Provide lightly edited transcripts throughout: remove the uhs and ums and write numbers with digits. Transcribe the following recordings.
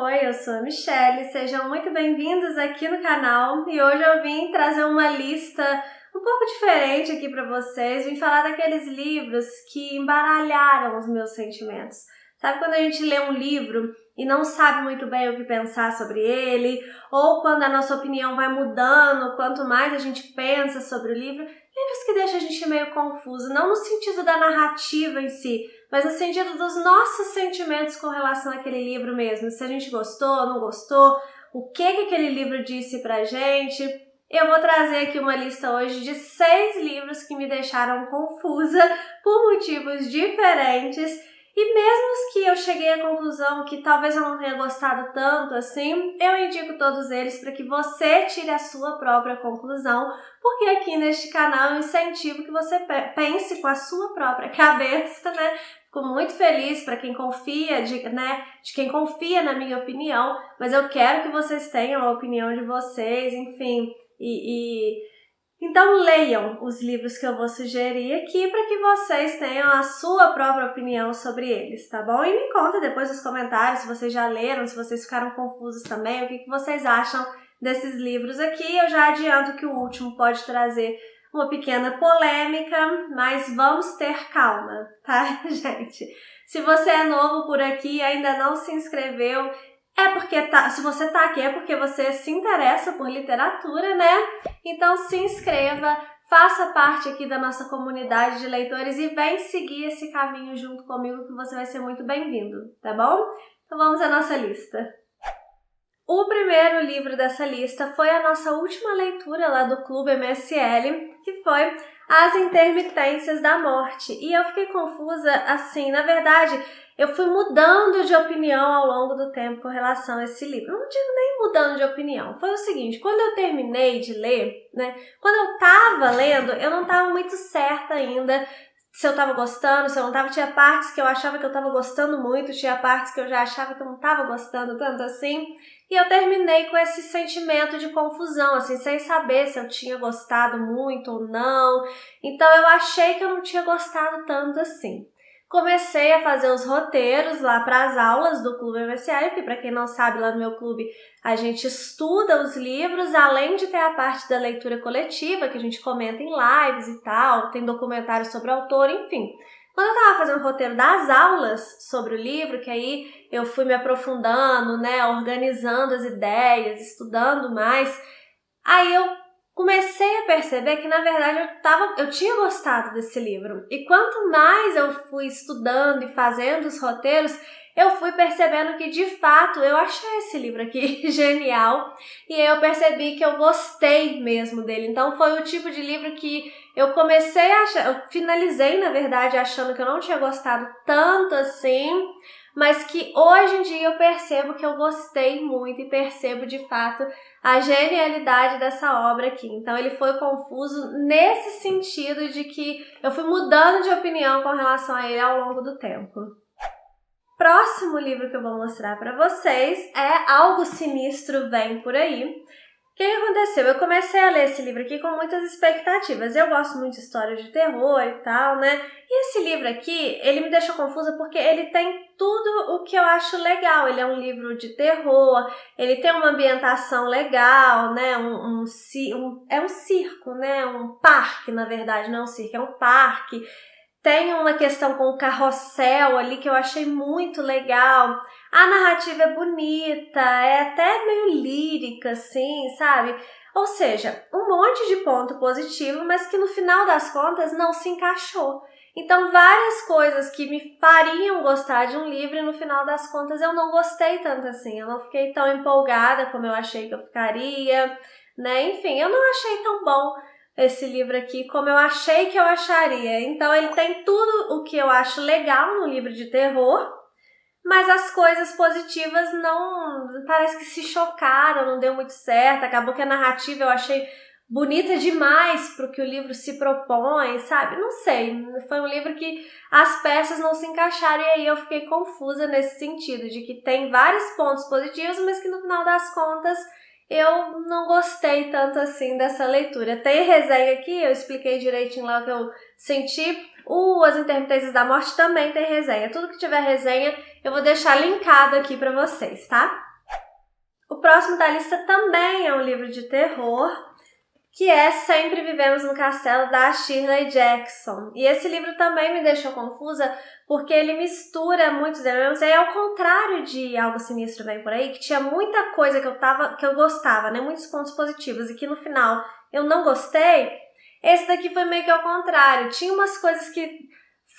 Oi, eu sou a Michelle, sejam muito bem-vindos aqui no canal e hoje eu vim trazer uma lista um pouco diferente aqui para vocês, vim falar daqueles livros que embaralharam os meus sentimentos. Sabe quando a gente lê um livro e não sabe muito bem o que pensar sobre ele, ou quando a nossa opinião vai mudando, quanto mais a gente pensa sobre o livro, livros que deixam a gente meio confuso, não no sentido da narrativa em si, mas no sentido dos nossos sentimentos com relação àquele livro mesmo. Se a gente gostou, não gostou, o que aquele livro disse pra gente. Eu vou trazer aqui uma lista hoje de 6 livros que me deixaram confusa por motivos diferentes. E mesmo os que eu cheguei à conclusão que talvez eu não tenha gostado tanto assim, eu indico todos eles para que você tire a sua própria conclusão, porque aqui neste canal eu incentivo que você pense com a sua própria cabeça, né? Fico muito feliz para quem confia, de quem confia na minha opinião, mas eu quero que vocês tenham a opinião de vocês, enfim, Então leiam os livros que eu vou sugerir aqui para que vocês tenham a sua própria opinião sobre eles, tá bom? E me conta depois nos comentários se vocês já leram, se vocês ficaram confusos também, o que vocês acham desses livros aqui. Eu já adianto que o último pode trazer uma pequena polêmica, mas vamos ter calma, tá, gente? Se você é novo por aqui e ainda não se inscreveu, se você tá aqui é porque você se interessa por literatura, né? Então se inscreva, faça parte aqui da nossa comunidade de leitores e vem seguir esse caminho junto comigo que você vai ser muito bem-vindo, tá bom? Então vamos à nossa lista. O primeiro livro dessa lista foi a nossa última leitura lá do Clube MSL, que foi As Intermitências da Morte. E eu fiquei confusa, assim, na verdade, eu fui mudando de opinião ao longo do tempo com relação a esse livro. Não digo nem mudando de opinião. Foi o seguinte, quando eu terminei de ler, quando eu tava lendo, eu não tava muito certa ainda se eu tava gostando, se eu não tava. Tinha partes que eu achava que eu tava gostando muito, tinha partes que eu já achava que eu não tava gostando tanto assim. E eu terminei com esse sentimento de confusão, assim, sem saber se eu tinha gostado muito ou não. Então eu achei que eu não tinha gostado tanto assim. Comecei a fazer os roteiros lá para as aulas do Clube MSL, que para quem não sabe, lá no meu clube a gente estuda os livros, além de ter a parte da leitura coletiva, que a gente comenta em lives e tal, tem documentário sobre o autor, enfim. Quando eu estava fazendo o roteiro das aulas sobre o livro, que aí eu fui me aprofundando, organizando as ideias, estudando mais, aí eu comecei a perceber que, na verdade, eu tinha gostado desse livro. E quanto mais eu fui estudando e fazendo os roteiros, eu fui percebendo que, de fato, eu achei esse livro aqui genial. E aí eu percebi que eu gostei mesmo dele. Então, foi o tipo de livro que eu comecei a achar... Eu finalizei, na verdade, achando que eu não tinha gostado tanto assim, mas que hoje em dia eu percebo que eu gostei muito e percebo, de fato, a genialidade dessa obra aqui. Então ele foi confuso nesse sentido de que eu fui mudando de opinião com relação a ele ao longo do tempo. Próximo livro que eu vou mostrar para vocês é Algo Sinistro Vem Por Aí. O que aconteceu? Eu comecei a ler esse livro aqui com muitas expectativas. Eu gosto muito de histórias de terror e tal, né? E esse livro aqui, ele me deixou confusa porque ele tem tudo o que eu acho legal. Ele é um livro de terror, ele tem uma ambientação legal, né? É um circo, né? Um parque, na verdade, não é um circo, é um parque. Tem uma questão com o carrossel ali que eu achei muito legal. A narrativa é bonita, é até meio lírica, assim, sabe? Ou seja, um monte de ponto positivo, mas que no final das contas não se encaixou. Então, várias coisas que me fariam gostar de um livro e no final das contas eu não gostei tanto assim. Eu não fiquei tão empolgada como eu achei que eu ficaria, né? Enfim, eu não achei tão bom esse livro aqui como eu achei que eu acharia. Então ele tem tudo o que eu acho legal no livro de terror, mas as coisas positivas não... parece que se chocaram, não deu muito certo. Acabou que a narrativa eu achei bonita demais para o que o livro se propõe, sabe? Não sei, foi um livro que as peças não se encaixaram e aí eu fiquei confusa nesse sentido, de que tem vários pontos positivos, mas que no final das contas eu não gostei tanto assim dessa leitura. Tem resenha aqui, eu expliquei direitinho lá o que eu senti. As Intermitências da Morte também tem resenha. Tudo que tiver resenha eu vou deixar linkado aqui pra vocês, tá? O próximo da lista também é um livro de terror, que é Sempre Vivemos no Castelo, da Shirley Jackson. E esse livro também me deixou confusa, porque ele mistura muitos elementos, é ao contrário de Algo Sinistro Vem Por Aí, que tinha muita coisa que eu gostava, né? Muitos pontos positivos, e que no final eu não gostei. Esse daqui foi meio que ao contrário. Tinha umas coisas que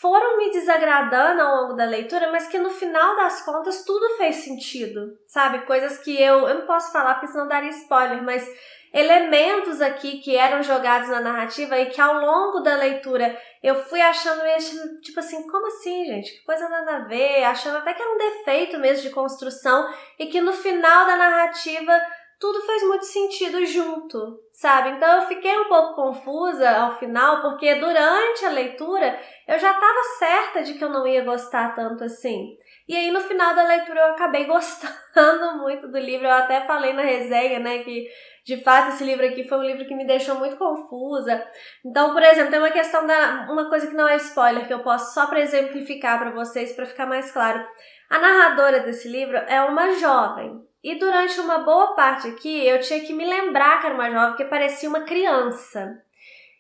foram me desagradando ao longo da leitura, mas que no final das contas tudo fez sentido, sabe? Coisas que eu não posso falar porque senão daria spoiler, mas elementos aqui que eram jogados na narrativa e que ao longo da leitura eu fui achando meio tipo assim, como assim, gente? Que coisa nada a ver, achando até que era um defeito mesmo de construção e que no final da narrativa tudo fez muito sentido junto, sabe? Então eu fiquei um pouco confusa ao final, porque durante a leitura eu já estava certa de que eu não ia gostar tanto assim. E aí no final da leitura eu acabei gostando muito do livro. Eu até falei na resenha, né, que de fato esse livro aqui foi um livro que me deixou muito confusa. Então, por exemplo, tem uma questão uma coisa que não é spoiler, que eu posso só para exemplificar para vocês, para ficar mais claro. A narradora desse livro é uma jovem. E durante uma boa parte aqui, eu tinha que me lembrar que era uma jovem, porque parecia uma criança.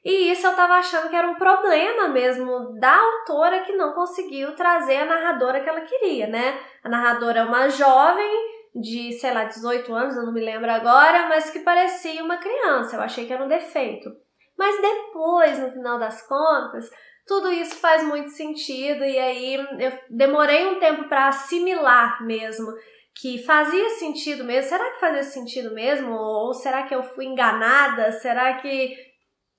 E isso eu tava achando que era um problema mesmo da autora, que não conseguiu trazer a narradora que ela queria, né? A narradora é uma jovem de, sei lá, 18 anos, eu não me lembro agora, mas que parecia uma criança. Eu achei que era um defeito. Mas depois, no final das contas, tudo isso faz muito sentido, e aí eu demorei um tempo para assimilar mesmo que fazia sentido mesmo. Será que fazia sentido mesmo? Ou será que eu fui enganada? Será que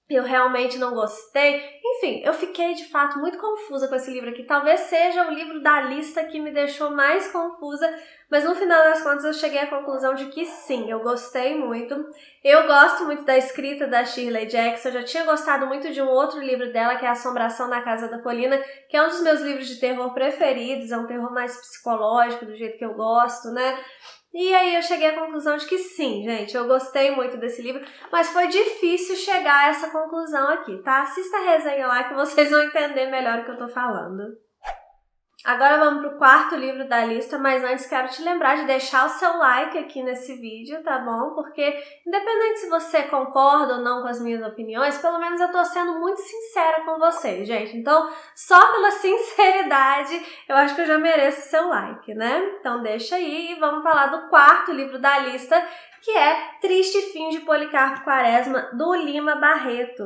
eu realmente não gostei? Enfim, eu fiquei de fato muito confusa com esse livro aqui. Talvez seja o livro da lista que me deixou mais confusa, mas no final das contas eu cheguei à conclusão de que sim, eu gostei muito. Eu gosto muito da escrita da Shirley Jackson. Eu já tinha gostado muito de um outro livro dela, que é Assombração na Casa da Colina, que é um dos meus livros de terror preferidos. É um terror mais psicológico, do jeito que eu gosto, né? E aí eu cheguei à conclusão de que sim, gente, eu gostei muito desse livro, mas foi difícil chegar a essa conclusão aqui, tá? Assista a resenha lá que vocês vão entender melhor o que eu tô falando. Agora vamos pro quarto livro da lista, mas antes quero te lembrar de deixar o seu like aqui nesse vídeo, tá bom? Porque independente se você concorda ou não com as minhas opiniões, pelo menos eu tô sendo muito sincera com vocês, gente. Então, só pela sinceridade, eu acho que eu já mereço o seu like, né? Então deixa aí e vamos falar do quarto livro da lista, que é Triste Fim de Policarpo Quaresma, do Lima Barreto.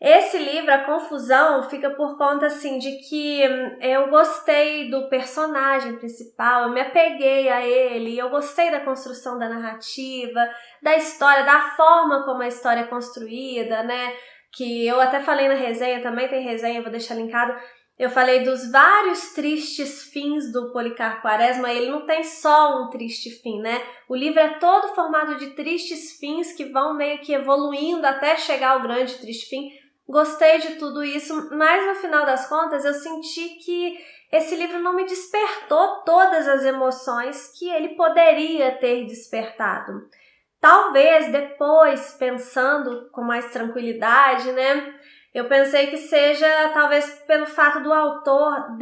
Esse livro, a confusão fica por conta, assim, de que eu gostei do personagem principal, eu me apeguei a ele, eu gostei da construção da narrativa, da história, da forma como a história é construída, né? Que eu até falei na resenha, também tem resenha, vou deixar linkado. Eu falei dos vários tristes fins do Policarpo Quaresma, ele não tem só um triste fim, né? O livro é todo formado de tristes fins que vão meio que evoluindo até chegar ao grande triste fim. Gostei de tudo isso, mas no final das contas eu senti que esse livro não me despertou todas as emoções que ele poderia ter despertado. Talvez depois, pensando com mais tranquilidade, né? Eu pensei que seja talvez pelo fato do autor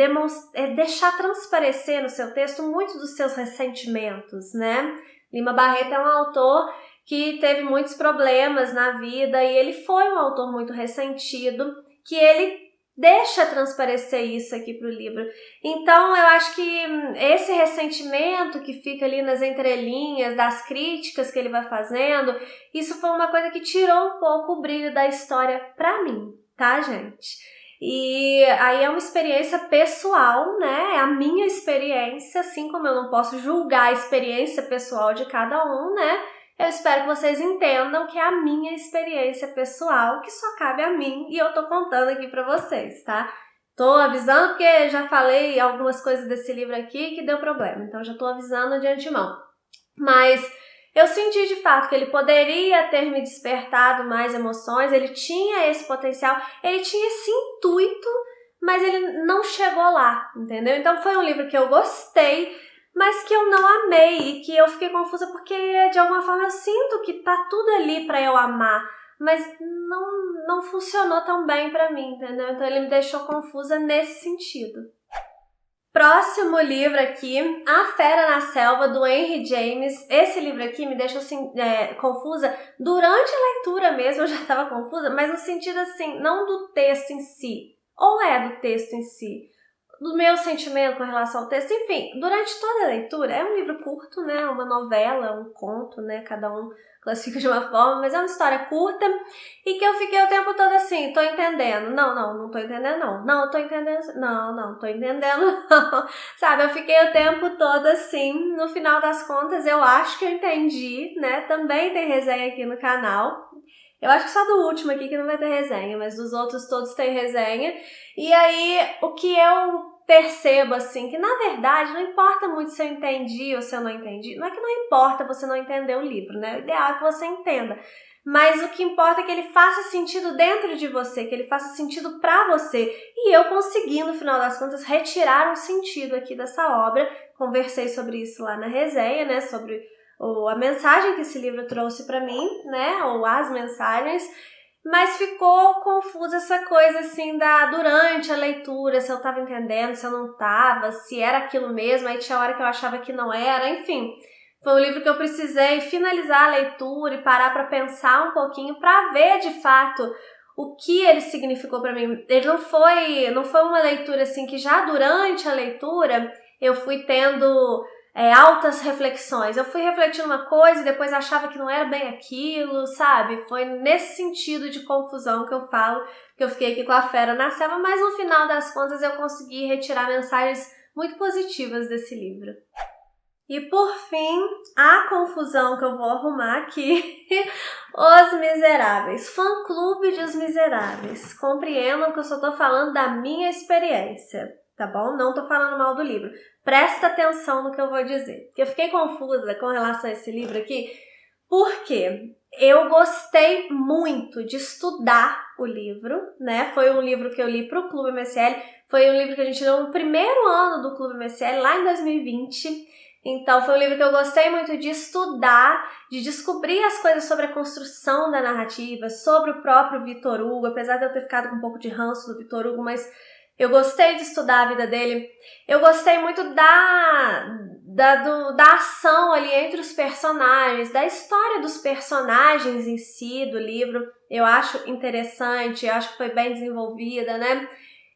deixar transparecer no seu texto muito dos seus ressentimentos, né? Lima Barreto é um autor que teve muitos problemas na vida e ele foi um autor muito ressentido, que ele deixa transparecer isso aqui para o livro. Então eu acho que esse ressentimento que fica ali nas entrelinhas das críticas que ele vai fazendo, isso foi uma coisa que tirou um pouco o brilho da história para mim, tá, gente? E aí é uma experiência pessoal, né? É a minha experiência, assim como eu não posso julgar a experiência pessoal de cada um, né? Eu espero que vocês entendam que é a minha experiência pessoal, que só cabe a mim, e eu tô contando aqui pra vocês, tá? Tô avisando porque já falei algumas coisas desse livro aqui que deu problema, então já tô avisando de antemão. Mas eu senti de fato que ele poderia ter me despertado mais emoções, ele tinha esse potencial, ele tinha esse intuito, mas ele não chegou lá, entendeu? Então foi um livro que eu gostei, mas que eu não amei e que eu fiquei confusa porque de alguma forma eu sinto que tá tudo ali pra eu amar, mas não funcionou tão bem pra mim, entendeu? Então ele me deixou confusa nesse sentido. Próximo livro aqui, A Fera na Selva, do Henry James. Esse livro aqui me deixou assim, confusa durante a leitura mesmo, eu já estava confusa, mas no sentido assim, não do texto em si, ou é do texto em si, do meu sentimento com relação ao texto, enfim, durante toda a leitura. É um livro curto, né, uma novela, um conto, né, cada um classifica de uma forma, mas é uma história curta e que eu fiquei o tempo todo assim, tô entendendo, não tô entendendo não tô entendendo, não tô entendendo não, sabe, eu fiquei o tempo todo assim. No final das contas eu acho que eu entendi, né, também tem resenha aqui no canal. Eu acho que só do último aqui que não vai ter resenha, mas dos outros todos tem resenha. E aí, o que eu percebo, assim, que na verdade não importa muito se eu entendi ou se eu não entendi. Não é que não importa você não entender o livro, né? O ideal é que você entenda. Mas o que importa é que ele faça sentido dentro de você, que ele faça sentido pra você. E eu consegui, no final das contas, retirar um sentido aqui dessa obra. Conversei sobre isso lá na resenha, né? Sobre a mensagem que esse livro trouxe pra mim, né? Ou as mensagens. Mas ficou confusa essa coisa assim durante a leitura, se eu tava entendendo, se eu não tava, se era aquilo mesmo, aí tinha hora que eu achava que não era, enfim. Foi um livro que eu precisei finalizar a leitura e parar para pensar um pouquinho para ver de fato o que ele significou para mim. Ele não foi uma leitura assim que já durante a leitura eu fui tendo altas reflexões. Eu fui refletindo uma coisa e depois achava que não era bem aquilo, sabe? Foi nesse sentido de confusão que eu falo, que eu fiquei aqui com A Fera na Selva, mas no final das contas eu consegui retirar mensagens muito positivas desse livro. E por fim, a confusão que eu vou arrumar aqui, Os Miseráveis, fã-clube de Os Miseráveis. Compreendam que eu só tô falando da minha experiência, tá bom? Não tô falando mal do livro. Presta atenção no que eu vou dizer, porque eu fiquei confusa com relação a esse livro aqui, porque eu gostei muito de estudar o livro, né? Foi um livro que eu li pro Clube MSL, foi um livro que a gente leu no primeiro ano do Clube MSL, lá em 2020. Então foi um livro que eu gostei muito de estudar, de descobrir as coisas sobre a construção da narrativa, sobre o próprio Victor Hugo, apesar de eu ter ficado com um pouco de ranço do Victor Hugo, mas eu gostei de estudar a vida dele. Eu gostei muito da ação ali entre os personagens, da história dos personagens em si do livro. Eu acho interessante, eu acho que foi bem desenvolvida, né?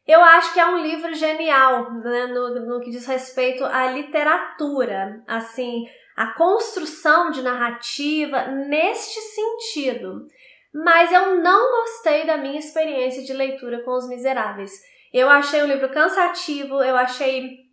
Eu acho que é um livro genial, né, no que diz respeito à literatura, assim, a construção de narrativa neste sentido. Mas eu não gostei da minha experiência de leitura com Os Miseráveis. Eu achei o livro cansativo, eu achei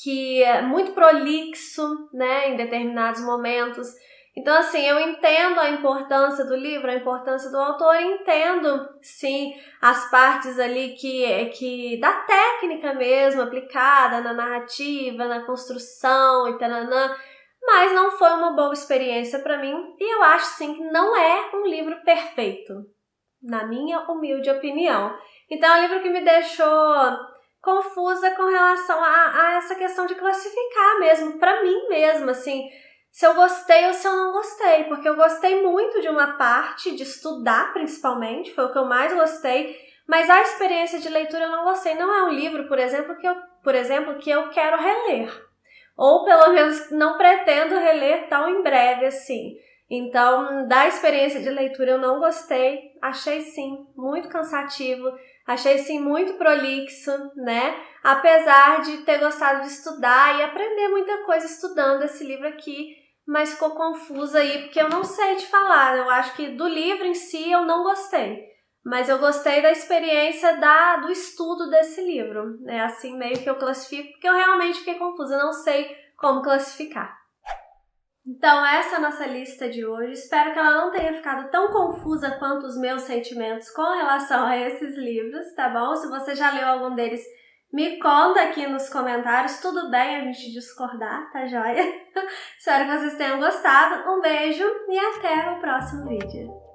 que é muito prolixo, né, em determinados momentos. Então, assim, eu entendo a importância do livro, a importância do autor, entendo, sim, as partes ali que da técnica mesmo, aplicada na narrativa, na construção e tananã, mas não foi uma boa experiência para mim e eu acho, sim, que não é um livro perfeito, na minha humilde opinião. Então, é um livro que me deixou confusa com relação a essa questão de classificar mesmo, para mim mesmo, assim, se eu gostei ou se eu não gostei, porque eu gostei muito de uma parte, de estudar principalmente, foi o que eu mais gostei, mas a experiência de leitura eu não gostei. Não é um livro, por exemplo, que eu quero reler, ou pelo menos não pretendo reler tão em breve assim. Então, da experiência de leitura eu não gostei, achei sim muito cansativo, achei sim muito prolixo, né? Apesar de ter gostado de estudar e aprender muita coisa estudando esse livro aqui, mas ficou confusa aí porque eu não sei te falar. Eu acho que do livro em si eu não gostei, mas eu gostei da experiência do estudo desse livro. É assim meio que eu classifico, porque eu realmente fiquei confusa, eu não sei como classificar. Então essa é a nossa lista de hoje, espero que ela não tenha ficado tão confusa quanto os meus sentimentos com relação a esses livros, tá bom? Se você já leu algum deles, me conta aqui nos comentários, tudo bem a gente discordar, tá joia? Espero que vocês tenham gostado, um beijo e até o próximo vídeo.